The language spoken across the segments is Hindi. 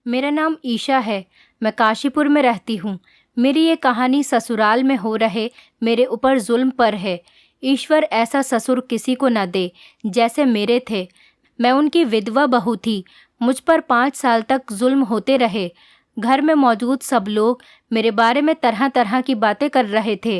मेरा नाम ईशा है। मैं काशीपुर में रहती हूँ। मेरी ये कहानी ससुराल में हो रहे मेरे ऊपर जुल्म पर है। ईश्वर ऐसा ससुर किसी को न दे जैसे मेरे थे। मैं उनकी विधवा बहू थी। मुझ पर 5 साल तक जुल्म होते रहे। घर में मौजूद सब लोग मेरे बारे में तरह तरह की बातें कर रहे थे।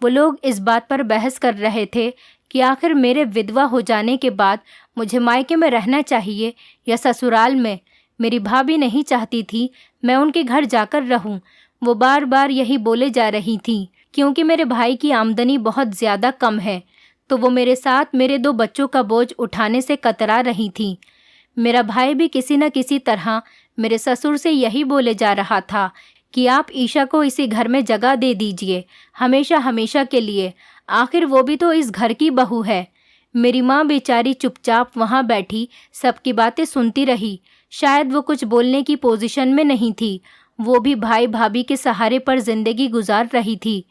वो लोग इस बात पर बहस कर रहे थे कि आखिर मेरे विधवा हो जाने के बाद मुझे मायके में रहना चाहिए या ससुराल में। मेरी भाभी नहीं चाहती थी मैं उनके घर जाकर रहूं। वो बार बार यही बोले जा रही थी। क्योंकि मेरे भाई की आमदनी बहुत ज़्यादा कम है तो वो मेरे साथ मेरे 2 बच्चों का बोझ उठाने से कतरा रही थी। मेरा भाई भी किसी न किसी तरह मेरे ससुर से यही बोले जा रहा था कि आप ईशा को इसी घर में जगह दे दीजिए, हमेशा हमेशा के लिए। आखिर वो भी तो इस घर की बहू है। मेरी माँ बेचारी चुपचाप वहाँ बैठी सबकी बातें सुनती रही। शायद वो कुछ बोलने की पोजीशन में नहीं थी। वो भी भाई भाभी के सहारे पर जिंदगी गुजार रही थी।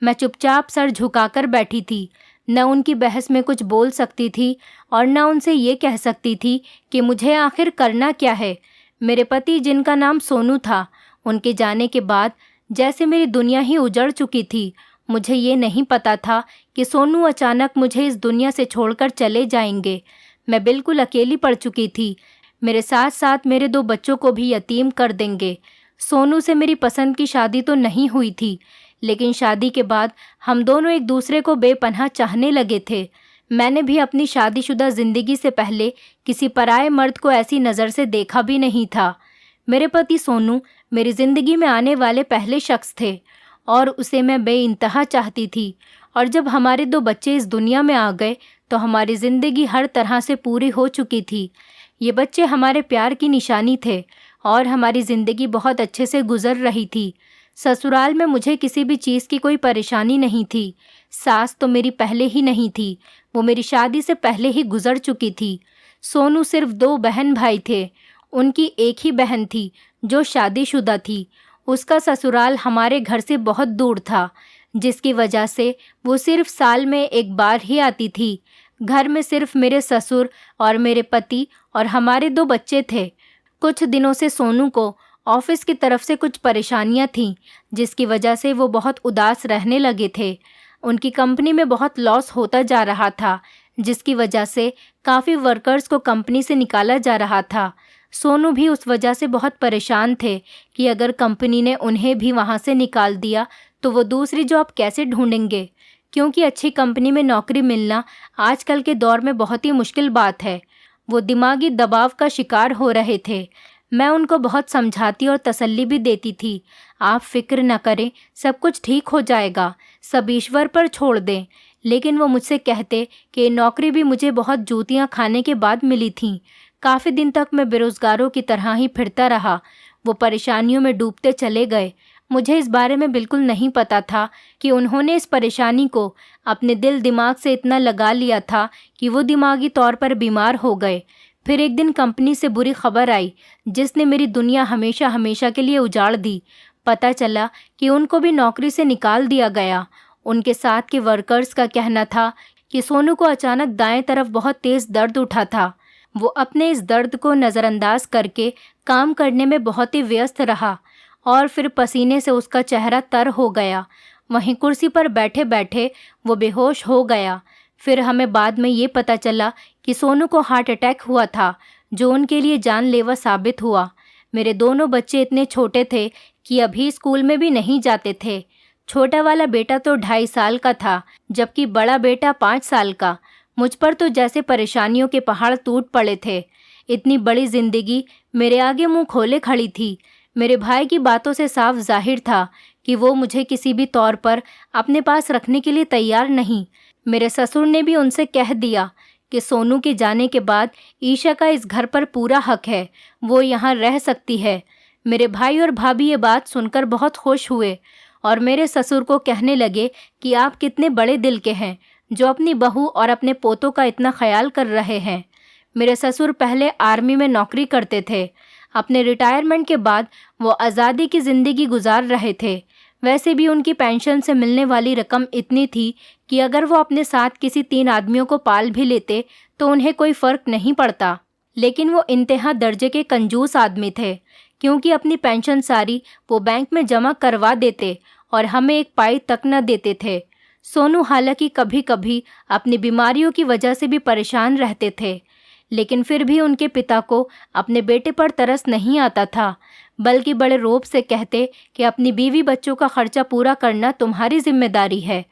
मैं चुपचाप सर झुकाकर बैठी थी। न उनकी बहस में कुछ बोल सकती थी और न उनसे ये कह सकती थी कि मुझे आखिर करना क्या है। मेरे पति, जिनका नाम सोनू था, उनके जाने के बाद जैसे मेरी दुनिया ही उजड़ चुकी थी। मुझे ये नहीं पता था कि सोनू अचानक मुझे इस दुनिया से छोड़कर चले जाएंगे। मैं बिल्कुल अकेली पड़ चुकी थी। मेरे साथ साथ मेरे 2 बच्चों को भी यतीम कर देंगे। सोनू से मेरी पसंद की शादी तो नहीं हुई थी, लेकिन शादी के बाद हम दोनों एक दूसरे को बेपनाह चाहने लगे थे। मैंने भी अपनी शादीशुदा ज़िंदगी से पहले किसी पराये मर्द को ऐसी नज़र से देखा भी नहीं था। मेरे पति सोनू मेरी ज़िंदगी में आने वाले पहले शख्स थे और उसे मैं बेइंतहा चाहती थी। और जब हमारे 2 बच्चे इस दुनिया में आ गए तो हमारी ज़िंदगी हर तरह से पूरी हो चुकी थी। ये बच्चे हमारे प्यार की निशानी थे और हमारी ज़िंदगी बहुत अच्छे से गुजर रही थी। ससुराल में मुझे किसी भी चीज़ की कोई परेशानी नहीं थी। सास तो मेरी पहले ही नहीं थी, वो मेरी शादी से पहले ही गुजर चुकी थी। सोनू सिर्फ 2 बहन भाई थे। उनकी एक ही बहन थी जो शादीशुदा थी। उसका ससुराल हमारे घर से बहुत दूर था, जिसकी वजह से वो सिर्फ साल में एक बार ही आती थी। घर में सिर्फ मेरे ससुर और मेरे पति और हमारे 2 बच्चे थे। कुछ दिनों से सोनू को ऑफिस की तरफ से कुछ परेशानियां थीं, जिसकी वजह से वो बहुत उदास रहने लगे थे। उनकी कंपनी में बहुत लॉस होता जा रहा था, जिसकी वजह से काफ़ी वर्कर्स को कंपनी से निकाला जा रहा था। सोनू भी उस वजह से बहुत परेशान थे कि अगर कंपनी ने उन्हें भी वहाँ से निकाल दिया तो वो दूसरी जॉब कैसे ढूंढेंगे, क्योंकि अच्छी कंपनी में नौकरी मिलना आजकल के दौर में बहुत ही मुश्किल बात है। वो दिमागी दबाव का शिकार हो रहे थे। मैं उनको बहुत समझाती और तसल्ली भी देती थी। आप फिक्र न करें, सब कुछ ठीक हो जाएगा, सब ईश्वर पर छोड़ दें। लेकिन वो मुझसे कहते कि नौकरी भी मुझे बहुत जूतियां खाने के बाद मिली थी। काफ़ी दिन तक मैं बेरोज़गारों की तरह ही फिरता रहा। वो परेशानियों में डूबते चले गए। मुझे इस बारे में बिल्कुल नहीं पता था कि उन्होंने इस परेशानी को अपने दिल दिमाग से इतना लगा लिया था कि वो दिमागी तौर पर बीमार हो गए। फिर एक दिन कंपनी से बुरी खबर आई, जिसने मेरी दुनिया हमेशा हमेशा के लिए उजाड़ दी। पता चला कि उनको भी नौकरी से निकाल दिया गया। उनके साथ के वर्कर्स का कहना था कि सोनू को अचानक दाएं तरफ बहुत तेज़ दर्द उठा था। वो अपने इस दर्द को नज़रअंदाज करके काम करने में बहुत ही व्यस्त रहा और फिर पसीने से उसका चेहरा तर हो गया। वहीं कुर्सी पर बैठे बैठे वो बेहोश हो गया। फिर हमें बाद में ये पता चला कि सोनू को हार्ट अटैक हुआ था, जो उनके लिए जानलेवा साबित हुआ। मेरे दोनों बच्चे इतने छोटे थे कि अभी स्कूल में भी नहीं जाते थे। छोटा वाला बेटा तो 2.5 साल का था, जबकि बड़ा बेटा 5 साल का। मुझ पर तो जैसे परेशानियों के पहाड़ टूट पड़े थे। इतनी बड़ी जिंदगी मेरे आगे मुंह खोले खड़ी थी। मेरे भाई की बातों से साफ जाहिर था कि वो मुझे किसी भी तौर पर अपने पास रखने के लिए तैयार नहीं। मेरे ससुर ने भी उनसे कह दिया कि सोनू के जाने के बाद ईशा का इस घर पर पूरा हक है, वो यहाँ रह सकती है। मेरे भाई और भाभी ये बात सुनकर बहुत खुश हुए और मेरे ससुर को कहने लगे कि आप कितने बड़े दिल के हैं जो अपनी बहू और अपने पोतों का इतना ख्याल कर रहे हैं। मेरे ससुर पहले आर्मी में नौकरी करते थे। अपने रिटायरमेंट के बाद वो आज़ादी की ज़िंदगी गुजार रहे थे। वैसे भी उनकी पेंशन से मिलने वाली रकम इतनी थी कि अगर वो अपने साथ किसी 3 आदमियों को पाल भी लेते तो उन्हें कोई फ़र्क नहीं पड़ता। लेकिन वो इंतहा दर्जे के कंजूस आदमी थे। क्योंकि अपनी पेंशन सारी वो बैंक में जमा करवा देते और हमें एक पाई तक न देते थे। सोनू हालांकि कभी कभी अपनी बीमारियों की वजह से भी परेशान रहते थे, लेकिन फिर भी उनके पिता को अपने बेटे पर तरस नहीं आता था, बल्कि बड़े रौब से कहते कि अपनी बीवी बच्चों का खर्चा पूरा करना तुम्हारी जिम्मेदारी है,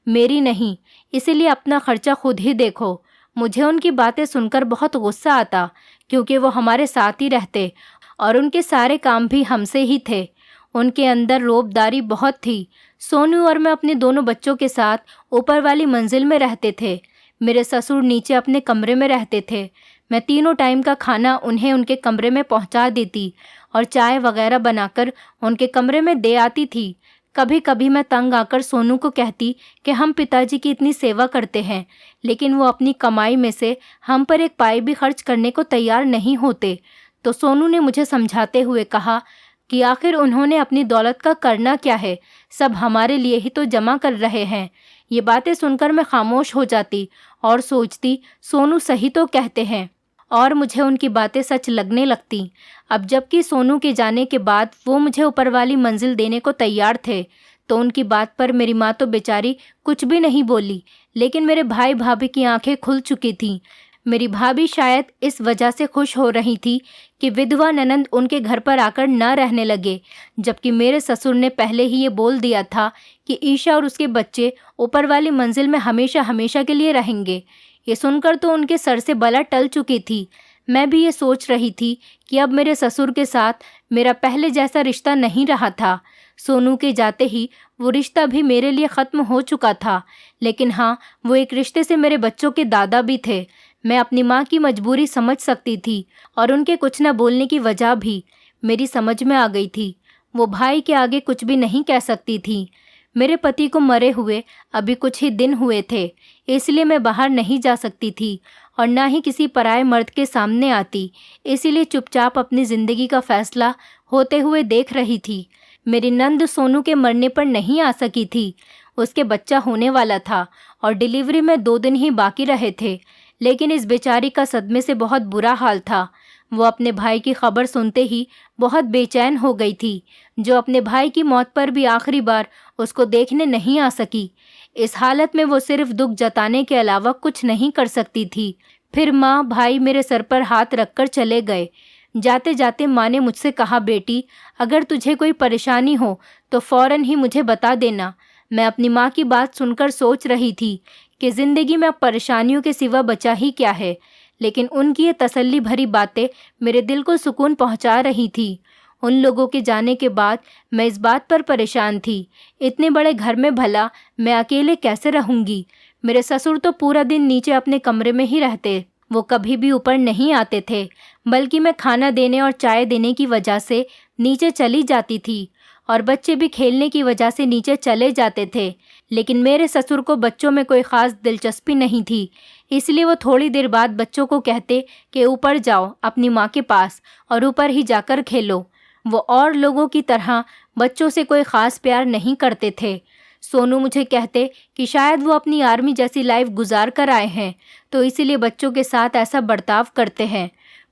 मेरी नहीं, इसीलिए अपना खर्चा खुद ही देखो। मुझे उनकी बातें सुनकर बहुत गुस्सा आता, क्योंकि वो हमारे साथ ही रहते और उनके सारे काम भी हमसे ही थे। उनके अंदर रौबदारी बहुत थी। सोनू और मैं अपने दोनों बच्चों के साथ ऊपर वाली मंजिल में रहते थे। मेरे ससुर नीचे अपने कमरे में रहते थे। मैं तीनों टाइम का खाना उन्हें उनके कमरे में पहुंचा देती और चाय वगैरह बनाकर उनके कमरे में दे आती थी। कभी कभी मैं तंग आकर सोनू को कहती कि हम पिताजी की इतनी सेवा करते हैं, लेकिन वो अपनी कमाई में से हम पर एक पाई भी खर्च करने को तैयार नहीं होते। तो सोनू ने मुझे समझाते हुए कहा कि आखिर उन्होंने अपनी दौलत का करना क्या है, सब हमारे लिए ही तो जमा कर रहे हैं। ये बातें सुनकर मैं खामोश हो जाती और सोचती सोनू सही तो कहते हैं, और मुझे उनकी बातें सच लगने लगती। अब जबकि सोनू के जाने के बाद वो मुझे ऊपर वाली मंजिल देने को तैयार थे, तो उनकी बात पर मेरी माँ तो बेचारी कुछ भी नहीं बोली, लेकिन मेरे भाई भाभी की आंखें खुल चुकी थीं। मेरी भाभी शायद इस वजह से खुश हो रही थी कि विधवा ननंद उनके घर पर आकर न रहने लगे, जबकि मेरे ससुर ने पहले ही ये बोल दिया था कि ईशा और उसके बच्चे ऊपर वाली मंजिल में हमेशा हमेशा के लिए रहेंगे। ये सुनकर तो उनके सर से बला टल चुकी थी। मैं भी ये सोच रही थी कि अब मेरे ससुर के साथ मेरा पहले जैसा रिश्ता नहीं रहा था। सोनू के जाते ही वो रिश्ता भी मेरे लिए ख़त्म हो चुका था, लेकिन हाँ, वो एक रिश्ते से मेरे बच्चों के दादा भी थे। मैं अपनी माँ की मजबूरी समझ सकती थी और उनके कुछ न बोलने की वजह भी मेरी समझ में आ गई थी। वो भाई के आगे कुछ भी नहीं कह सकती थी। मेरे पति को मरे हुए अभी कुछ ही दिन हुए थे, इसलिए मैं बाहर नहीं जा सकती थी और ना ही किसी पराये मर्द के सामने आती, इसीलिए चुपचाप अपनी ज़िंदगी का फैसला होते हुए देख रही थी। मेरी नंद सोनू के मरने पर नहीं आ सकी थी। उसके बच्चा होने वाला था और डिलीवरी में 2 दिन ही बाकी रहे थे, लेकिन इस बेचारी का सदमे से बहुत बुरा हाल था। वो अपने भाई की खबर सुनते ही बहुत बेचैन हो गई थी, जो अपने भाई की मौत पर भी आखिरी बार उसको देखने नहीं आ सकी। इस हालत में वो सिर्फ दुख जताने के अलावा कुछ नहीं कर सकती थी। फिर माँ भाई मेरे सर पर हाथ रखकर चले गए। जाते जाते माँ ने मुझसे कहा, बेटी, अगर तुझे कोई परेशानी हो तो फ़ौरन ही मुझे बता देना। मैं अपनी माँ की बात सुनकर सोच रही थी कि ज़िंदगी में अब परेशानियों के सिवा बचा ही क्या है, लेकिन उनकी ये तसल्ली भरी बातें मेरे दिल को सुकून पहुंचा रही थी। उन लोगों के जाने के बाद मैं इस बात पर परेशान थी, इतने बड़े घर में भला मैं अकेले कैसे रहूंगी। मेरे ससुर तो पूरा दिन नीचे अपने कमरे में ही रहते, वो कभी भी ऊपर नहीं आते थे, बल्कि मैं खाना देने और चाय देने की वजह से नीचे चली जाती थी और बच्चे भी खेलने की वजह से नीचे चले जाते थे। लेकिन मेरे ससुर को बच्चों में कोई ख़ास दिलचस्पी नहीं थी, इसलिए वो थोड़ी देर बाद बच्चों को कहते कि ऊपर जाओ अपनी माँ के पास और ऊपर ही जाकर खेलो। वो और लोगों की तरह बच्चों से कोई ख़ास प्यार नहीं करते थे। सोनू मुझे कहते कि शायद वो अपनी आर्मी जैसी लाइफ गुजार कर आए हैं, तो इसीलिए बच्चों के साथ ऐसा बर्ताव करते हैं।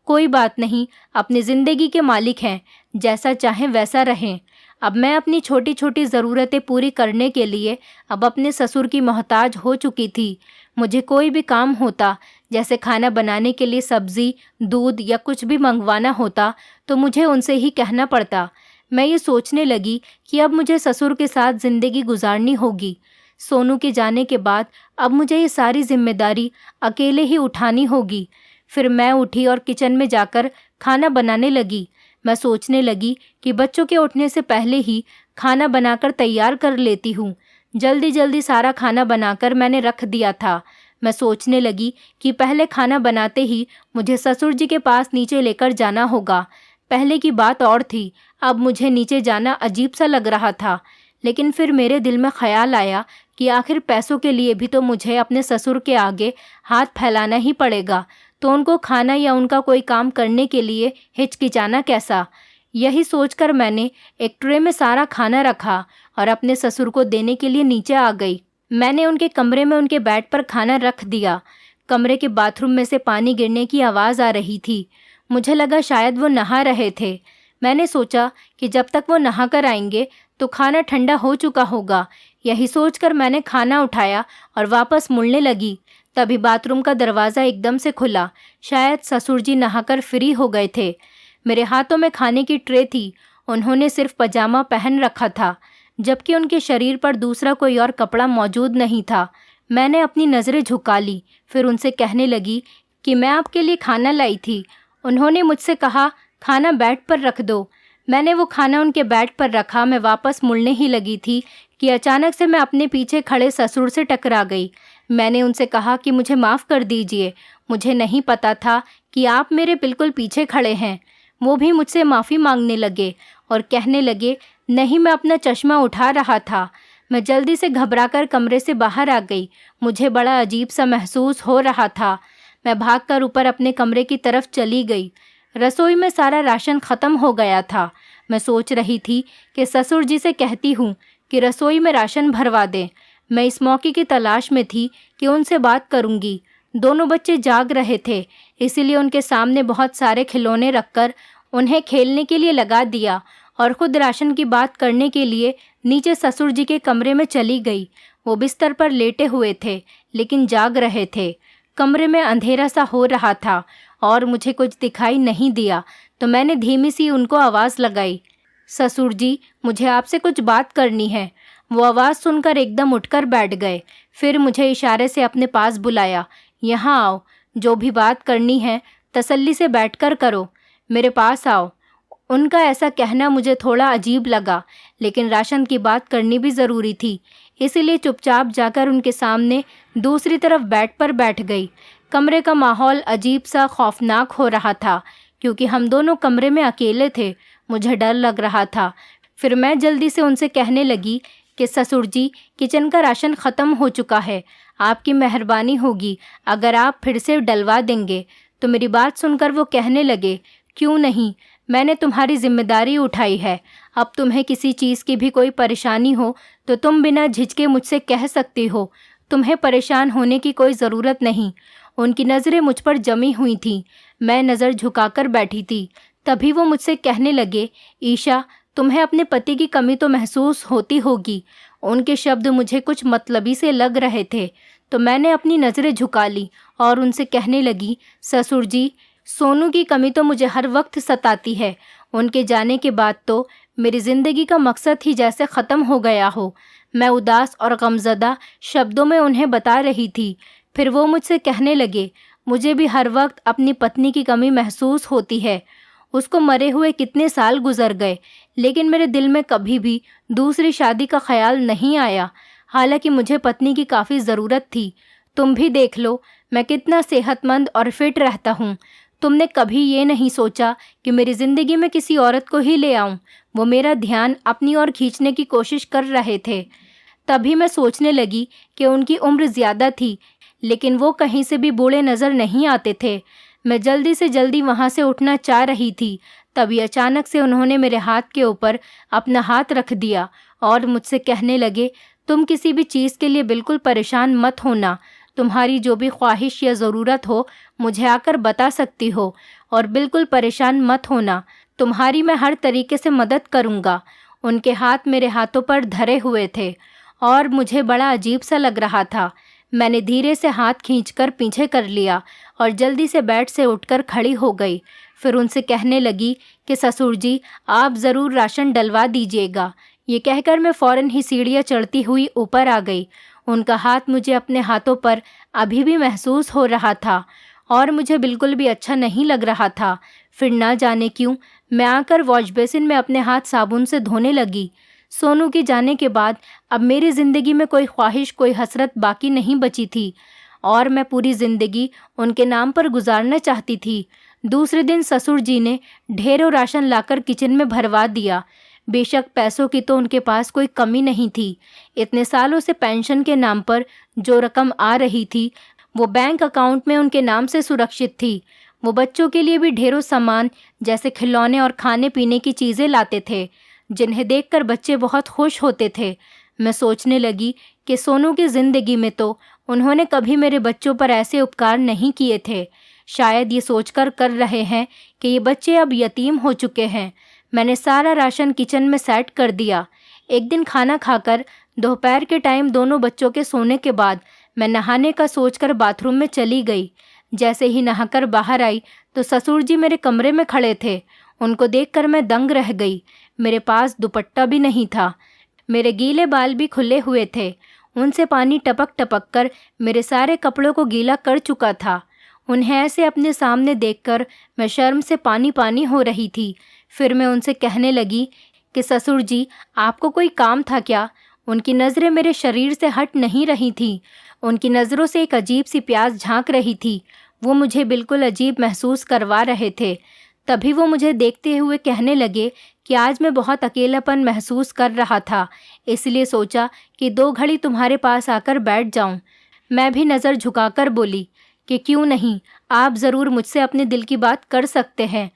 कोई बात नहीं, अपनी ज़िंदगी के मालिक हैं, जैसा चाहें वैसा रहें। अब मैं अपनी छोटी छोटी ज़रूरतें पूरी करने के लिए अब अपने ससुर की मोहताज हो चुकी थी। मुझे कोई भी काम होता, जैसे खाना बनाने के लिए सब्ज़ी, दूध या कुछ भी मंगवाना होता, तो मुझे उनसे ही कहना पड़ता। मैं ये सोचने लगी कि अब मुझे ससुर के साथ ज़िंदगी गुजारनी होगी। सोनू के जाने के बाद अब मुझे ये सारी जिम्मेदारी अकेले ही उठानी होगी। फिर मैं उठी और किचन में जाकर खाना बनाने लगी। मैं सोचने लगी कि बच्चों के उठने से पहले ही खाना बनाकर तैयार कर लेती हूँ। जल्दी जल्दी सारा खाना बनाकर मैंने रख दिया था। मैं सोचने लगी कि पहले खाना बनाते ही मुझे ससुर जी के पास नीचे लेकर जाना होगा। पहले की बात और थी, अब मुझे नीचे जाना अजीब सा लग रहा था, लेकिन फिर मेरे दिल में ख्याल आया कि आखिर पैसों के लिए भी तो मुझे अपने ससुर के आगे हाथ फैलाना ही पड़ेगा, तो उनको खाना या उनका कोई काम करने के लिए हिचकिचाना कैसा। यही सोचकर मैंने एक ट्रे में सारा खाना रखा और अपने ससुर को देने के लिए नीचे आ गई। मैंने उनके कमरे में उनके बेड पर खाना रख दिया। कमरे के बाथरूम में से पानी गिरने की आवाज़ आ रही थी। मुझे लगा शायद वो नहा रहे थे। मैंने सोचा कि जब तक वो नहाकर आएंगे तो खाना ठंडा हो चुका होगा। यही सोचकर मैंने खाना उठाया और वापस मुड़ने लगी। तभी बाथरूम का दरवाज़ा एकदम से खुला। शायद ससुर जी नहाकर फ्री हो गए थे। मेरे हाथों में खाने की ट्रे थी। उन्होंने सिर्फ पजामा पहन रखा था, जबकि उनके शरीर पर दूसरा कोई और कपड़ा मौजूद नहीं था। मैंने अपनी नज़रें झुका ली, फिर उनसे कहने लगी कि मैं आपके लिए खाना लाई थी। उन्होंने मुझसे कहा, खाना बेड पर रख दो। मैंने वो खाना उनके बेड पर रखा। मैं वापस मुड़ने ही लगी थी कि अचानक से मैं अपने पीछे खड़े ससुर से टकरा गई। मैंने उनसे कहा कि मुझे माफ़ कर दीजिए, मुझे नहीं पता था कि आप मेरे बिल्कुल पीछे खड़े हैं। वो भी मुझसे माफ़ी मांगने लगे और कहने लगे, नहीं, मैं अपना चश्मा उठा रहा था। मैं जल्दी से घबराकर कमरे से बाहर आ गई। मुझे बड़ा अजीब सा महसूस हो रहा था। मैं भागकर ऊपर अपने कमरे की तरफ चली गई। रसोई में सारा राशन ख़त्म हो गया था। मैं सोच रही थी कि ससुर जी से कहती हूँ कि रसोई में राशन भरवा दें। मैं इस मौके की तलाश में थी कि उनसे बात करूँगी। दोनों बच्चे जाग रहे थे, इसीलिए उनके सामने बहुत सारे खिलौने रखकर उन्हें खेलने के लिए लगा दिया और ख़ुद राशन की बात करने के लिए नीचे ससुर जी के कमरे में चली गई। वो बिस्तर पर लेटे हुए थे, लेकिन जाग रहे थे। कमरे में अंधेरा सा हो रहा था और मुझे कुछ दिखाई नहीं दिया, तो मैंने धीमी सी उनको आवाज़ लगाई, ससुर जी, मुझे आपसे कुछ बात करनी है। वो आवाज़ सुनकर एकदम उठकर बैठ गए। फिर मुझे इशारे से अपने पास बुलाया, यहाँ आओ, जो भी बात करनी है तसल्ली से बैठकर करो, मेरे पास आओ। उनका ऐसा कहना मुझे थोड़ा अजीब लगा, लेकिन राशन की बात करनी भी ज़रूरी थी, इसीलिए चुपचाप जाकर उनके सामने दूसरी तरफ बेड पर बैठ गई। कमरे का माहौल अजीब सा खौफनाक हो रहा था, क्योंकि हम दोनों कमरे में अकेले थे। मुझे डर लग रहा था। फिर मैं जल्दी से उनसे कहने लगी कि ससुर जी, किचन का राशन ख़त्म हो चुका है, आपकी मेहरबानी होगी अगर आप फिर से डलवा देंगे। तो मेरी बात सुनकर वो कहने लगे, क्यों नहीं, मैंने तुम्हारी जिम्मेदारी उठाई है। अब तुम्हें किसी चीज़ की भी कोई परेशानी हो तो तुम बिना झिझके मुझसे कह सकती हो। तुम्हें परेशान होने की कोई ज़रूरत नहीं। उनकी नज़रें मुझ पर जमी हुई थीं। मैं नज़र झुकाकर बैठी थी। तभी वो मुझसे कहने लगे, ईशा, तुम्हें अपने पति की कमी तो महसूस होती होगी। उनके शब्द मुझे कुछ मतलबी से लग रहे थे, तो मैंने अपनी नज़रें झुका ली और उनसे कहने लगी, ससुर जी, सोनू की कमी तो मुझे हर वक्त सताती है। उनके जाने के बाद तो मेरी ज़िंदगी का मकसद ही जैसे ख़त्म हो गया हो। मैं उदास और गमज़दा शब्दों में उन्हें बता रही थी। फिर वो मुझसे कहने लगे, मुझे भी हर वक्त अपनी पत्नी की कमी महसूस होती है। उसको मरे हुए कितने साल गुजर गए, लेकिन मेरे दिल में कभी भी दूसरी शादी का ख्याल नहीं आया। हालांकि मुझे पत्नी की काफ़ी ज़रूरत थी। तुम भी देख लो, मैं कितना सेहतमंद और फिट रहता हूँ। तुमने कभी ये नहीं सोचा कि मेरी ज़िंदगी में किसी औरत को ही ले आऊँ। वो मेरा ध्यान अपनी ओर खींचने की कोशिश कर रहे थे। तभी मैं सोचने लगी कि उनकी उम्र ज़्यादा थी, लेकिन वो कहीं से भी बूढ़े नज़र नहीं आते थे। मैं जल्दी से जल्दी वहाँ से उठना चाह रही थी, तभी अचानक से उन्होंने मेरे हाथ के ऊपर अपना हाथ रख दिया और मुझसे कहने लगे, तुम किसी भी चीज़ के लिए बिल्कुल परेशान मत होना। तुम्हारी जो भी ख्वाहिश या ज़रूरत हो मुझे आकर बता सकती हो, और बिल्कुल परेशान मत होना, तुम्हारी मैं हर तरीके से मदद करूँगा। उनके हाथ मेरे हाथों पर धरे हुए थे और मुझे बड़ा अजीब सा लग रहा था। मैंने धीरे से हाथ खींचकर पीछे कर लिया और जल्दी से बेड से उठकर खड़ी हो गई। फिर उनसे कहने लगी कि ससुर जी, आप ज़रूर राशन डलवा दीजिएगा। ये कहकर मैं फ़ौरन ही सीढ़ियाँ चढ़ती हुई ऊपर आ गई। उनका हाथ मुझे अपने हाथों पर अभी भी महसूस हो रहा था और मुझे बिल्कुल भी अच्छा नहीं लग रहा था। फिर ना जाने क्यों मैं आकर वॉश बेसिन में अपने हाथ साबुन से धोने लगी। सोनू के जाने के बाद अब मेरी ज़िंदगी में कोई ख्वाहिश, कोई हसरत बाकी नहीं बची थी और मैं पूरी ज़िंदगी उनके नाम पर गुजारना चाहती थी। दूसरे दिन ससुर जी ने ढेरों राशन लाकर किचन में भरवा दिया। बेशक पैसों की तो उनके पास कोई कमी नहीं थी। इतने सालों से पेंशन के नाम पर जो रकम आ रही थी वो बैंक अकाउंट में उनके नाम से सुरक्षित थी। वो बच्चों के लिए भी ढेरों सामान जैसे खिलौने और खाने पीने की चीज़ें लाते थे, जिन्हें देखकर बच्चे बहुत खुश होते थे। मैं सोचने लगी कि सोनू की ज़िंदगी में तो उन्होंने कभी मेरे बच्चों पर ऐसे उपकार नहीं किए थे। शायद ये सोचकर कर रहे हैं कि ये बच्चे अब यतीम हो चुके हैं। मैंने सारा राशन किचन में सेट कर दिया। एक दिन खाना खाकर दोपहर के टाइम दोनों बच्चों के सोने के बाद मैं नहाने का सोचकर बाथरूम में चली गई। जैसे ही नहाकर बाहर आई तो ससुर जी मेरे कमरे में खड़े थे। उनको देखकर मैं दंग रह गई। मेरे पास दुपट्टा भी नहीं था, मेरे गीले बाल भी खुले हुए थे। उनसे पानी टपक टपक कर मेरे सारे कपड़ों को गीला कर चुका था। उन्हें ऐसे अपने सामने देखकर मैं शर्म से पानी पानी हो रही थी। फिर मैं उनसे कहने लगी कि ससुर जी, आपको कोई काम था क्या? उनकी नज़रें मेरे शरीर से हट नहीं रही थीं। उनकी नज़रों से एक अजीब सी प्यास झांक रही थी। वो मुझे बिल्कुल अजीब महसूस करवा रहे थे। तभी वो मुझे देखते हुए कहने लगे कि आज मैं बहुत अकेलापन महसूस कर रहा था, इसलिए सोचा कि 2 घड़ी तुम्हारे पास आकर बैठ जाऊं। मैं भी नज़र झुकाकर बोली कि क्यों नहीं, आप ज़रूर मुझसे अपने दिल की बात कर सकते हैं।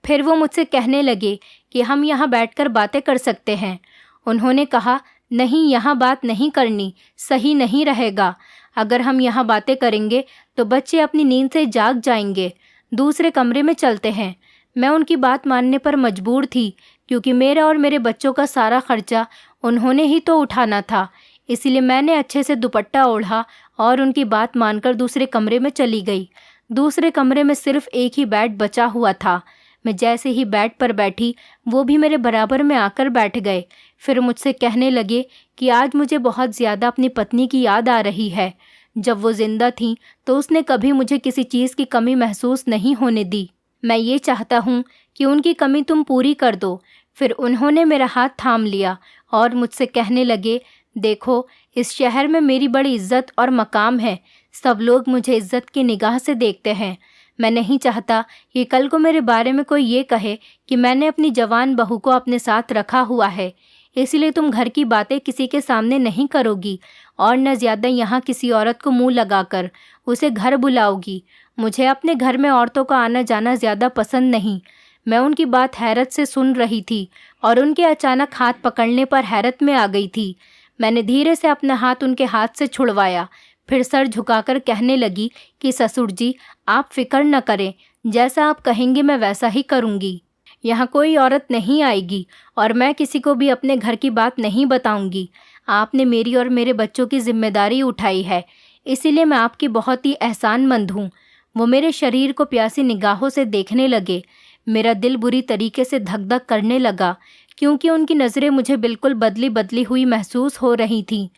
फिर वो मुझसे कहने लगे कि हम यहाँ बैठकर बातें कर सकते हैं। उन्होंने कहा, नहीं, यहाँ बात नहीं करनी, सही नहीं रहेगा। अगर हम यहाँ बातें करेंगे तो बच्चे अपनी नींद से जाग जाएंगे। दूसरे कमरे में चलते हैं। मैं उनकी बात मानने पर मजबूर थी, क्योंकि मेरा और मेरे बच्चों का सारा खर्चा उन्होंने ही तो उठाना था। इसलिए मैंने अच्छे से दुपट्टा ओढ़ा और उनकी बात मानकर दूसरे कमरे में चली गई। दूसरे कमरे में सिर्फ एक ही बेड बचा हुआ था। मैं जैसे ही बेड पर बैठी, वो भी मेरे बराबर में आकर बैठ गए। फिर मुझसे कहने लगे कि आज मुझे बहुत ज़्यादा अपनी पत्नी की याद आ रही है। जब वो जिंदा थी तो उसने कभी मुझे किसी चीज़ की कमी महसूस नहीं होने दी। मैं ये चाहता हूँ कि उनकी कमी तुम पूरी कर दो। फिर उन्होंने मेरा हाथ थाम लिया और मुझसे कहने लगे, देखो, इस शहर में मेरी बड़ी इज्जत और मकाम है। सब लोग मुझे इज्जत की निगाह से देखते हैं। मैं नहीं चाहता कि कल को मेरे बारे में कोई ये कहे कि मैंने अपनी जवान बहू को अपने साथ रखा हुआ है। इसलिए तुम घर की बातें किसी के सामने नहीं करोगी और न ज़्यादा यहाँ किसी औरत को मुंह लगाकर उसे घर बुलाओगी। मुझे अपने घर में औरतों का आना जाना ज़्यादा पसंद नहीं। मैं उनकी बात हैरत से सुन रही थी और उनके अचानक हाथ पकड़ने पर हैरत में आ गई थी। मैंने धीरे से अपना हाथ उनके हाथ से छुड़वाया। फिर सर झुकाकर कहने लगी कि ससुर जी, आप फिक्र न करें, जैसा आप कहेंगे मैं वैसा ही करूँगी। यहाँ कोई औरत नहीं आएगी और मैं किसी को भी अपने घर की बात नहीं बताऊंगी। आपने मेरी और मेरे बच्चों की जिम्मेदारी उठाई है, इसीलिए मैं आपकी बहुत ही एहसानमंद हूँ। वो मेरे शरीर को प्यासी निगाहों से देखने लगे। मेरा दिल बुरी तरीके से धक धक करने लगा, क्योंकि उनकी नज़रें मुझे बिल्कुल बदली बदली हुई महसूस हो रही थीं।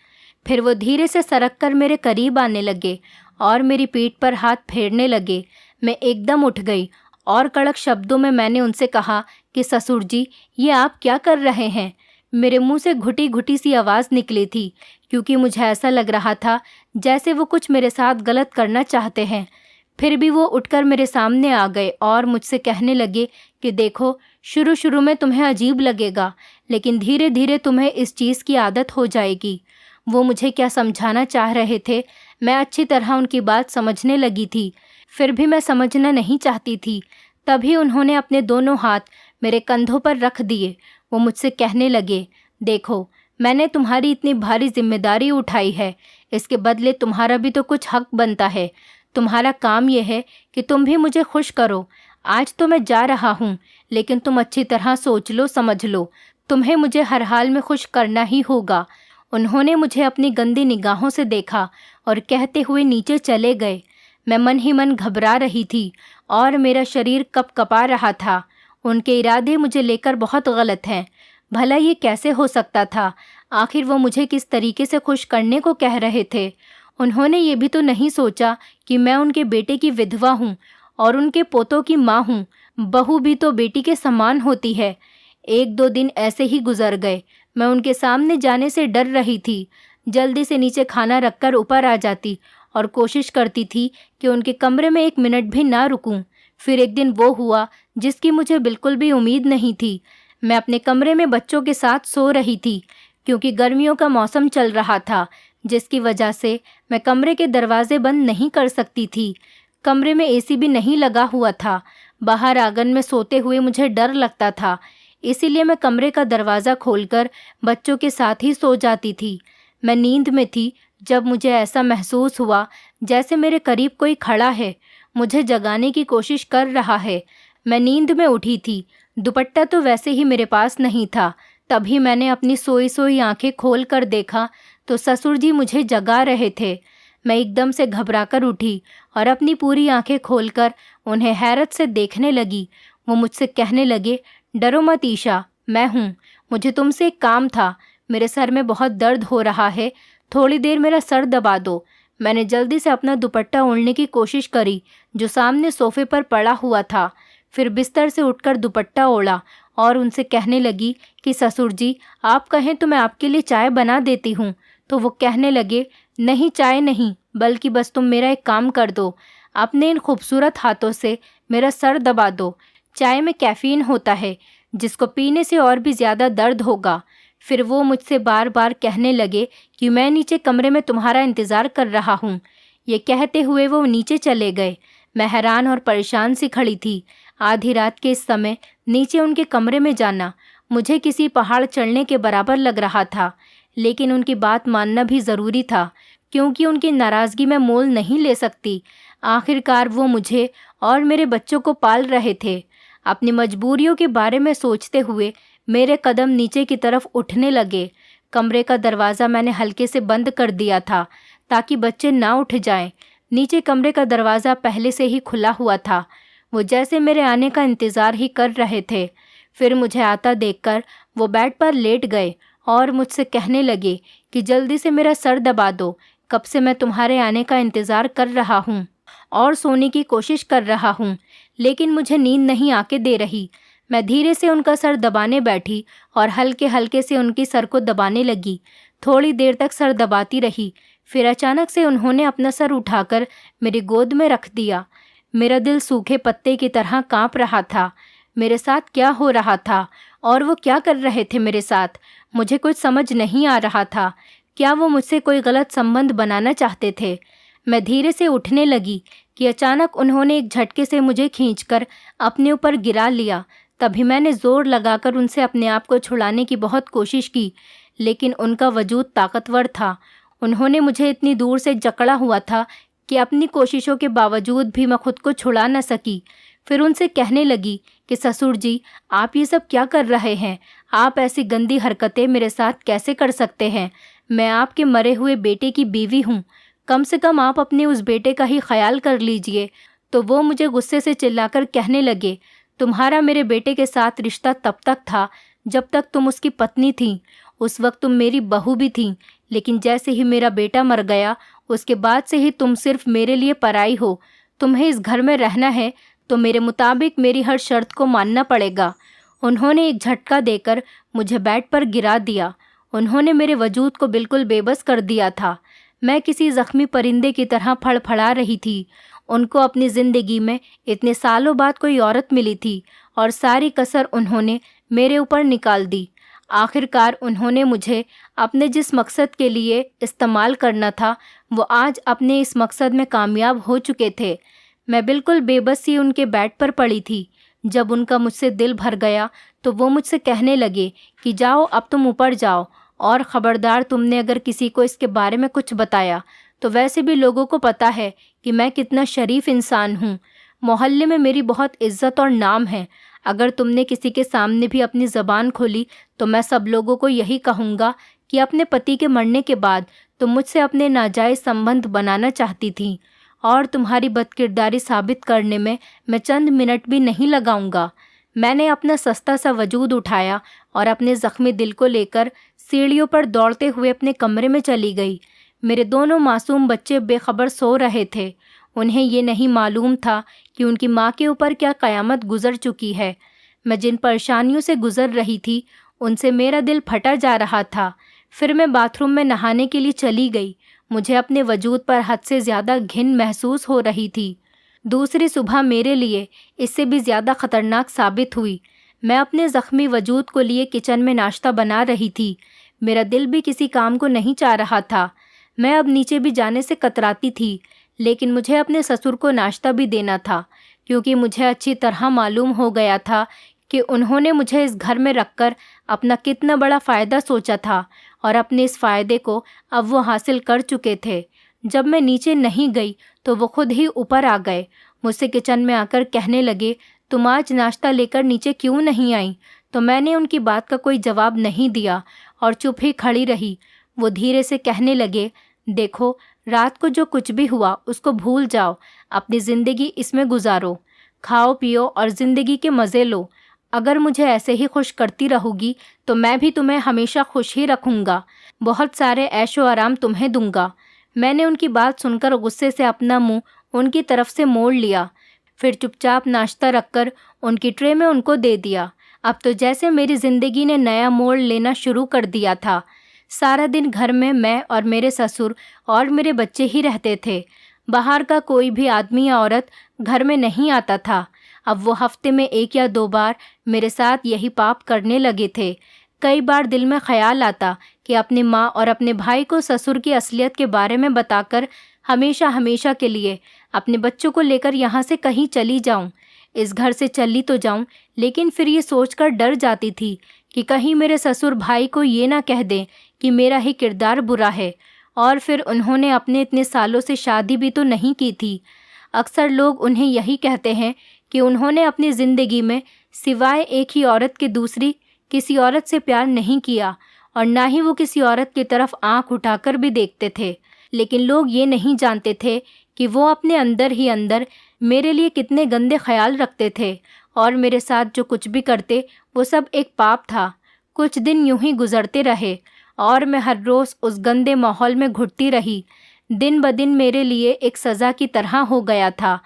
फिर वो धीरे से सरक कर मेरे करीब आने लगे और मेरी पीठ पर हाथ फेरने लगे। मैं एकदम उठ गई और कड़क शब्दों में मैंने उनसे कहा कि ससुर जी, ये आप क्या कर रहे हैं? मेरे मुंह से घुटी घुटी सी आवाज़ निकली थी, क्योंकि मुझे ऐसा लग रहा था जैसे वो कुछ मेरे साथ गलत करना चाहते हैं। फिर भी वो उठकर मेरे सामने आ गए और मुझसे कहने लगे कि देखो, शुरू शुरू में तुम्हें अजीब लगेगा, लेकिन धीरे धीरे तुम्हें इस चीज़ की आदत हो जाएगी। वो मुझे क्या समझाना चाह रहे थे, मैं अच्छी तरह उनकी बात समझने लगी थी, फिर भी मैं समझना नहीं चाहती थी। तभी उन्होंने अपने दोनों हाथ मेरे कंधों पर रख दिए। वो मुझसे कहने लगे, देखो, मैंने तुम्हारी इतनी भारी जिम्मेदारी उठाई है, इसके बदले तुम्हारा भी तो कुछ हक बनता है। तुम्हारा काम यह है कि तुम भी मुझे खुश करो। आज तो मैं जा रहा हूँ, लेकिन तुम अच्छी तरह सोच लो, समझ लो, तुम्हें मुझे हर हाल में खुश करना ही होगा। उन्होंने मुझे अपनी गंदी निगाहों से देखा और कहते हुए नीचे चले गए। मैं मन ही मन घबरा रही थी और मेरा शरीर कँपा रहा था। उनके इरादे मुझे लेकर बहुत गलत हैं। भला ये कैसे हो सकता था? आखिर वो मुझे किस तरीके से खुश करने को कह रहे थे? उन्होंने ये भी तो नहीं सोचा कि मैं उनके बेटे की विधवा हूँ और उनके पोतों की माँ हूँ। बहू भी तो बेटी के समान होती है। 1-2 दिन ऐसे ही गुजर गए। मैं उनके सामने जाने से डर रही थी। जल्दी से नीचे खाना रखकर ऊपर आ जाती और कोशिश करती थी कि उनके कमरे में 1 मिनट भी ना रुकूं। फिर एक दिन वो हुआ जिसकी मुझे बिल्कुल भी उम्मीद नहीं थी। मैं अपने कमरे में बच्चों के साथ सो रही थी, क्योंकि गर्मियों का मौसम चल रहा था, जिसकी वजह से मैं कमरे के दरवाजे बंद नहीं कर सकती थी। कमरे में एसी भी नहीं लगा हुआ था। बाहर आंगन में सोते हुए मुझे डर लगता था, इसीलिए मैं कमरे का दरवाज़ा खोलकर बच्चों के साथ ही सो जाती थी। मैं नींद में थी जब मुझे ऐसा महसूस हुआ जैसे मेरे करीब कोई खड़ा है, मुझे जगाने की कोशिश कर रहा है। मैं नींद में उठी थी। दुपट्टा तो वैसे ही मेरे पास नहीं था। तभी मैंने अपनी सोई सोई आंखें खोल कर देखा तो ससुर जी मुझे जगा रहे थे। मैं एकदम से घबराकर उठी और अपनी पूरी आंखें खोलकर उन्हें हैरत से देखने लगी। वो मुझसे कहने लगे, डरो मत ईशा, मैं हूँ। मुझे तुमसे एक काम था। मेरे सर में बहुत दर्द हो रहा है, थोड़ी देर मेरा सर दबा दो। मैंने जल्दी से अपना दुपट्टा ओढ़ने की कोशिश करी जो सामने सोफे पर पड़ा हुआ था। फिर बिस्तर से उठकर दुपट्टा ओढ़ा और उनसे कहने लगी कि ससुर जी, आप कहें तो मैं आपके लिए चाय बना देती हूँ। तो वो कहने लगे, नहीं चाय नहीं, बल्कि बस तुम मेरा एक काम कर दो, अपने इन खूबसूरत हाथों से मेरा सर दबा दो। चाय में कैफ़ीन होता है जिसको पीने से और भी ज़्यादा दर्द होगा। फिर वो मुझसे बार बार कहने लगे कि मैं नीचे कमरे में तुम्हारा इंतज़ार कर रहा हूँ। ये कहते हुए वो नीचे चले गए। मैं हैरान और परेशान सी खड़ी थी। आधी रात के इस समय नीचे उनके कमरे में जाना मुझे किसी पहाड़ चढ़ने के बराबर लग रहा था, लेकिन उनकी बात मानना भी ज़रूरी था क्योंकि उनकी नाराज़गी मैं मोल नहीं ले सकती। आखिरकार वो मुझे और मेरे बच्चों को पाल रहे थे। अपनी मजबूरियों के बारे में सोचते हुए मेरे कदम नीचे की तरफ उठने लगे। कमरे का दरवाज़ा मैंने हल्के से बंद कर दिया था ताकि बच्चे ना उठ जाएं। नीचे कमरे का दरवाज़ा पहले से ही खुला हुआ था। वो जैसे मेरे आने का इंतज़ार ही कर रहे थे। फिर मुझे आता देखकर वो बेड पर लेट गए और मुझसे कहने लगे कि जल्दी से मेरा सर दबा दो। कब से मैं तुम्हारे आने का इंतज़ार कर रहा हूँ और सोने की कोशिश कर रहा हूँ, लेकिन मुझे नींद नहीं आके दे रही। मैं धीरे से उनका सर दबाने बैठी और हल्के हल्के से उनकी सर को दबाने लगी। थोड़ी देर तक सर दबाती रही। फिर अचानक से उन्होंने अपना सर उठाकर मेरी गोद में रख दिया। मेरा दिल सूखे पत्ते की तरह कांप रहा था। मेरे साथ क्या हो रहा था और वो क्या कर रहे थे मेरे साथ, मुझे कुछ समझ नहीं आ रहा था। क्या वो मुझसे कोई गलत संबंध बनाना चाहते थे? मैं धीरे से उठने लगी कि अचानक उन्होंने एक झटके से मुझे खींचकर अपने ऊपर गिरा लिया। तभी मैंने ज़ोर लगाकर उनसे अपने आप को छुड़ाने की बहुत कोशिश की, लेकिन उनका वजूद ताकतवर था। उन्होंने मुझे इतनी दूर से जकड़ा हुआ था कि अपनी कोशिशों के बावजूद भी मैं खुद को छुड़ा न सकी। फिर उनसे कहने लगी कि ससुर जी, आप ये सब क्या कर रहे हैं? आप ऐसी गंदी हरकतें मेरे साथ कैसे कर सकते हैं? मैं आपके मरे हुए बेटे की बीवी हूँ। कम से कम आप अपने उस बेटे का ही ख्याल कर लीजिए। तो वो मुझे गुस्से से चिल्लाकर कहने लगे, तुम्हारा मेरे बेटे के साथ रिश्ता तब तक था जब तक तुम उसकी पत्नी थी। उस वक्त तुम मेरी बहू भी थी, लेकिन जैसे ही मेरा बेटा मर गया उसके बाद से ही तुम सिर्फ मेरे लिए पराई हो। तुम्हें इस घर में रहना है तो मेरे मुताबिक मेरी हर शर्त को मानना पड़ेगा। उन्होंने एक झटका देकर मुझे बेड पर गिरा दिया। उन्होंने मेरे वजूद को बिल्कुल बेबस कर दिया था। मैं किसी ज़ख्मी परिंदे की तरह फड़फड़ा रही थी। उनको अपनी ज़िंदगी में इतने सालों बाद कोई औरत मिली थी और सारी कसर उन्होंने मेरे ऊपर निकाल दी। आखिरकार उन्होंने मुझे अपने जिस मकसद के लिए इस्तेमाल करना था वो आज अपने इस मकसद में कामयाब हो चुके थे। मैं बिल्कुल बेबस सी उनके बेड पर पड़ी थी। जब उनका मुझसे दिल भर गया तो वो मुझसे कहने लगे कि जाओ, अब तुम ऊपर जाओ, और ख़बरदार तुमने अगर किसी को इसके बारे में कुछ बताया तो वैसे भी लोगों को पता है कि मैं कितना शरीफ इंसान हूँ। मोहल्ले में मेरी बहुत इज्जत और नाम है। अगर तुमने किसी के सामने भी अपनी ज़बान खोली तो मैं सब लोगों को यही कहूँगा कि अपने पति के मरने के बाद तुम मुझसे अपने नाजायज़ संबंध बनाना चाहती थी, और तुम्हारी बदकिरदारी साबित करने में मैं चंद मिनट भी नहीं लगाऊंगा। मैंने अपना सस्ता सा वजूद उठाया और अपने ज़ख्मी दिल को लेकर सीढ़ियों पर दौड़ते हुए अपने कमरे में चली गई। मेरे दोनों मासूम बच्चे बेखबर सो रहे थे। उन्हें ये नहीं मालूम था कि उनकी माँ के ऊपर क्या क़यामत गुज़र चुकी है। मैं जिन परेशानियों से गुज़र रही थी उनसे मेरा दिल फटा जा रहा था। फिर मैं बाथरूम में नहाने के लिए चली गई। मुझे अपने वजूद पर हद से ज़्यादा घिन महसूस हो रही थी। दूसरी सुबह मेरे लिए इससे भी ज़्यादा ख़तरनाक साबित हुई। मैं अपने ज़ख्मी वजूद को लिए किचन में नाश्ता बना रही थी। मेरा दिल भी किसी काम को नहीं चाह रहा था। मैं अब नीचे भी जाने से कतराती थी, लेकिन मुझे अपने ससुर को नाश्ता भी देना था, क्योंकि मुझे अच्छी तरह मालूम हो गया था कि उन्होंने मुझे इस घर में रखकर अपना कितना बड़ा फ़ायदा सोचा था, और अपने इस फ़ायदे को अब वो हासिल कर चुके थे। जब मैं नीचे नहीं गई तो वो खुद ही ऊपर आ गए। मुझसे किचन में आकर कहने लगे, तुम आज नाश्ता लेकर नीचे क्यों नहीं आई? तो मैंने उनकी बात का कोई जवाब नहीं दिया और चुप ही खड़ी रही। वो धीरे से कहने लगे, देखो, रात को जो कुछ भी हुआ उसको भूल जाओ, अपनी ज़िंदगी इसमें गुजारो, खाओ पियो और ज़िंदगी के मज़े लो। अगर मुझे ऐसे ही खुश करती रहोगी तो मैं भी तुम्हें हमेशा खुश ही रखूँगा, बहुत सारे ऐशो आराम तुम्हें दूंगा। मैंने उनकी बात सुनकर गुस्से से अपना मुंह उनकी तरफ से मोड़ लिया, फिर चुपचाप नाश्ता रखकर उनकी ट्रे में उनको दे दिया। अब तो जैसे मेरी ज़िंदगी ने नया मोड़ लेना शुरू कर दिया था। सारा दिन घर में मैं और मेरे ससुर और मेरे बच्चे ही रहते थे। बाहर का कोई भी आदमी या औरत घर में नहीं आता था। अब वो हफ्ते में 1 या 2 बार मेरे साथ यही पाप करने लगे थे। कई बार दिल में ख्याल आता कि अपनी माँ और अपने भाई को ससुर की असलियत के बारे में बताकर हमेशा हमेशा के लिए अपने बच्चों को लेकर यहाँ से कहीं चली जाऊँ। इस घर से चली तो जाऊँ, लेकिन फिर ये सोचकर डर जाती थी कि कहीं मेरे ससुर भाई को ये ना कह दें कि मेरा ही किरदार बुरा है। और फिर उन्होंने अपने इतने सालों से शादी भी तो नहीं की थी। अक्सर लोग उन्हें यही कहते हैं कि उन्होंने अपनी ज़िंदगी में सिवाय एक ही औरत के दूसरी किसी औरत से प्यार नहीं किया और ना ही वो किसी औरत की तरफ आंख उठाकर भी देखते थे। लेकिन लोग ये नहीं जानते थे कि वो अपने अंदर ही अंदर मेरे लिए कितने गंदे ख्याल रखते थे और मेरे साथ जो कुछ भी करते वो सब एक पाप था। कुछ दिन यूं ही गुजरते रहे और मैं हर रोज़ उस गंदे माहौल में घुटती रही। दिन ब दिन मेरे लिए एक सज़ा की तरह हो गया था।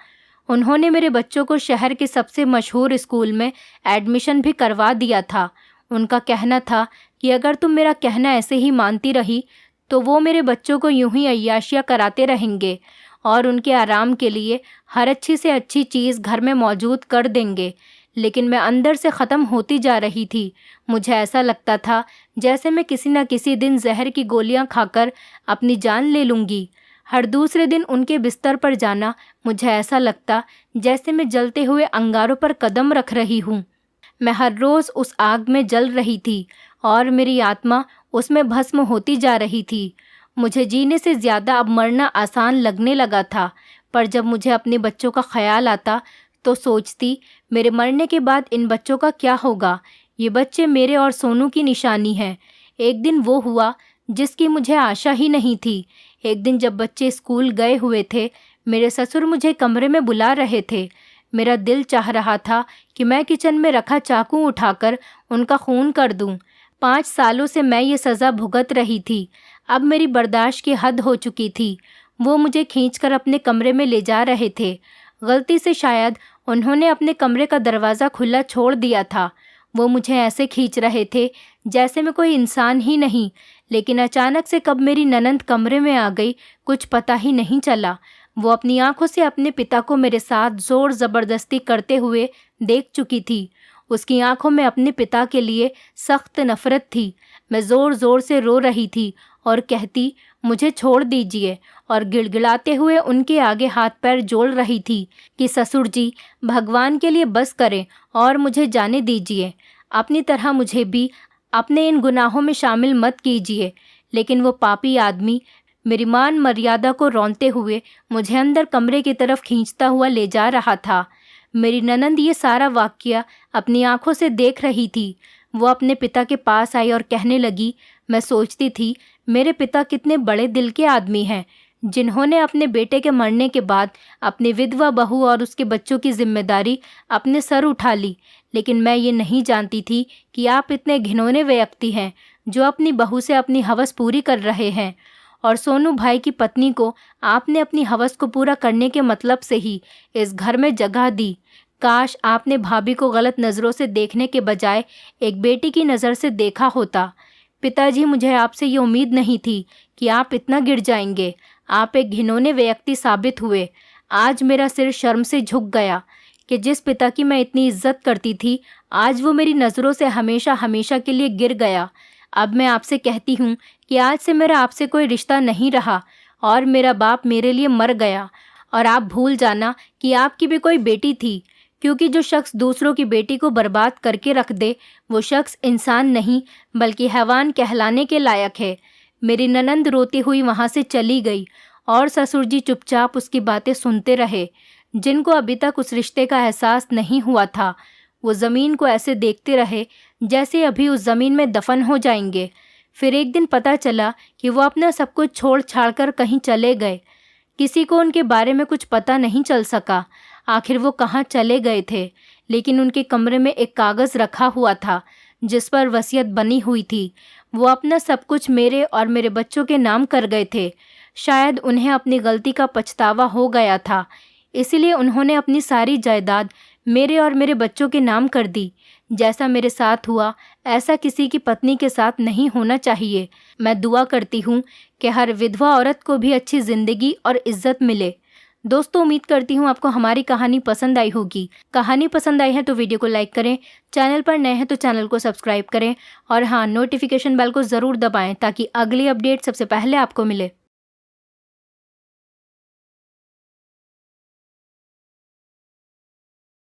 उन्होंने मेरे बच्चों को शहर के सबसे मशहूर स्कूल में एडमिशन भी करवा दिया था। उनका कहना था कि अगर तुम मेरा कहना ऐसे ही मानती रही तो वो मेरे बच्चों को यूं ही अय्याशियाँ कराते रहेंगे और उनके आराम के लिए हर अच्छी से अच्छी चीज़ घर में मौजूद कर देंगे। लेकिन मैं अंदर से ख़त्म होती जा रही थी। मुझे ऐसा लगता था जैसे मैं किसी न किसी दिन जहर की गोलियां खाकर अपनी जान ले लूँगी। हर दूसरे दिन उनके बिस्तर पर जाना मुझे ऐसा लगता जैसे मैं जलते हुए अंगारों पर कदम रख रही हूँ। मैं हर रोज़ उस आग में जल रही थी और मेरी आत्मा उसमें भस्म होती जा रही थी। मुझे जीने से ज़्यादा अब मरना आसान लगने लगा था। पर जब मुझे अपने बच्चों का ख्याल आता तो सोचती, मेरे मरने के बाद इन बच्चों का क्या होगा? ये बच्चे मेरे और सोनू की निशानी हैं। एक दिन वो हुआ जिसकी मुझे आशा ही नहीं थी। एक दिन जब बच्चे स्कूल गए हुए थे, मेरे ससुर मुझे कमरे में बुला रहे थे। मेरा दिल चाह रहा था कि मैं किचन में रखा चाकू उठाकर उनका खून कर दूं। 5 सालों से मैं ये सज़ा भुगत रही थी। अब मेरी बर्दाश्त की हद हो चुकी थी। वो मुझे खींचकर अपने कमरे में ले जा रहे थे। गलती से शायद उन्होंने अपने कमरे का दरवाज़ा खुला छोड़ दिया था। वो मुझे ऐसे खींच रहे थे जैसे मैं कोई इंसान ही नहीं। लेकिन अचानक से कब मेरी ननंद कमरे में आ गई, कुछ पता ही नहीं चला। वो अपनी आंखों से अपने पिता को मेरे साथ ज़ोर ज़बरदस्ती करते हुए देख चुकी थी। उसकी आंखों में अपने पिता के लिए सख्त नफ़रत थी। मैं ज़ोर ज़ोर से रो रही थी और कहती, मुझे छोड़ दीजिए, और गिड़गिड़ाते हुए उनके आगे हाथ पैर जोड़ रही थी कि ससुर जी, भगवान के लिए बस करें और मुझे जाने दीजिए। अपनी तरह मुझे भी अपने इन गुनाहों में शामिल मत कीजिए। लेकिन वो पापी आदमी मेरी मान मर्यादा को रौंदते हुए मुझे अंदर कमरे की तरफ खींचता हुआ ले जा रहा था। मेरी ननंद ये सारा वाक़या अपनी आंखों से देख रही थी। वो अपने पिता के पास आई और कहने लगी, मैं सोचती थी मेरे पिता कितने बड़े दिल के आदमी हैं, जिन्होंने अपने बेटे के मरने के बाद अपनी विधवा बहू और उसके बच्चों की जिम्मेदारी अपने सर उठा ली। लेकिन मैं ये नहीं जानती थी कि आप इतने घिनौने व्यक्ति हैं जो अपनी बहू से अपनी हवस पूरी कर रहे हैं। और सोनू भाई की पत्नी को आपने अपनी हवस को पूरा करने के मतलब से ही इस घर में जगह दी। काश आपने भाभी को गलत नज़रों से देखने के बजाय एक बेटी की नज़र से देखा होता। पिताजी, मुझे आपसे ये उम्मीद नहीं थी कि आप इतना गिर जाएंगे। आप एक घिनौने व्यक्ति साबित हुए। आज मेरा सिर शर्म से झुक गया कि जिस पिता की मैं इतनी इज्जत करती थी, आज वो मेरी नज़रों से हमेशा हमेशा के लिए गिर गया। अब मैं आपसे कहती हूँ कि आज से मेरा आपसे कोई रिश्ता नहीं रहा और मेरा बाप मेरे लिए मर गया। और आप भूल जाना कि आपकी भी कोई बेटी थी, क्योंकि जो शख्स दूसरों की बेटी को बर्बाद करके रख दे, वो शख्स इंसान नहीं बल्कि हैवान कहलाने के लायक है। मेरी ननंद रोती हुई वहाँ से चली गई और ससुर जी चुपचाप उसकी बातें सुनते रहे। जिनको अभी तक उस रिश्ते का एहसास नहीं हुआ था, वो ज़मीन को ऐसे देखते रहे जैसे अभी उस ज़मीन में दफन हो जाएंगे। फिर एक दिन पता चला कि वो अपना सब कुछ छोड़ छाड़ कर कहीं चले गए। किसी को उनके बारे में कुछ पता नहीं चल सका आखिर वो कहाँ चले गए थे, लेकिन उनके कमरे में एक कागज़ रखा हुआ था जिस पर वसीयत बनी हुई थी। वो अपना सब कुछ मेरे और मेरे बच्चों के नाम कर गए थे। शायद उन्हें अपनी गलती का पछतावा हो गया था, इसीलिए उन्होंने अपनी सारी जायदाद मेरे और मेरे बच्चों के नाम कर दी। जैसा मेरे साथ हुआ ऐसा किसी की पत्नी के साथ नहीं होना चाहिए। मैं दुआ करती हूँ कि हर विधवा औरत को भी अच्छी ज़िंदगी और इज्जत मिले। दोस्तों, उम्मीद करती हूँ आपको हमारी कहानी पसंद आई होगी। कहानी पसंद आई है तो वीडियो को लाइक करें, चैनल पर नए हैं तो चैनल को सब्सक्राइब करें और हाँ, नोटिफिकेशन बेल को ज़रूर दबाएं ताकि अगली अपडेट सबसे पहले आपको मिले।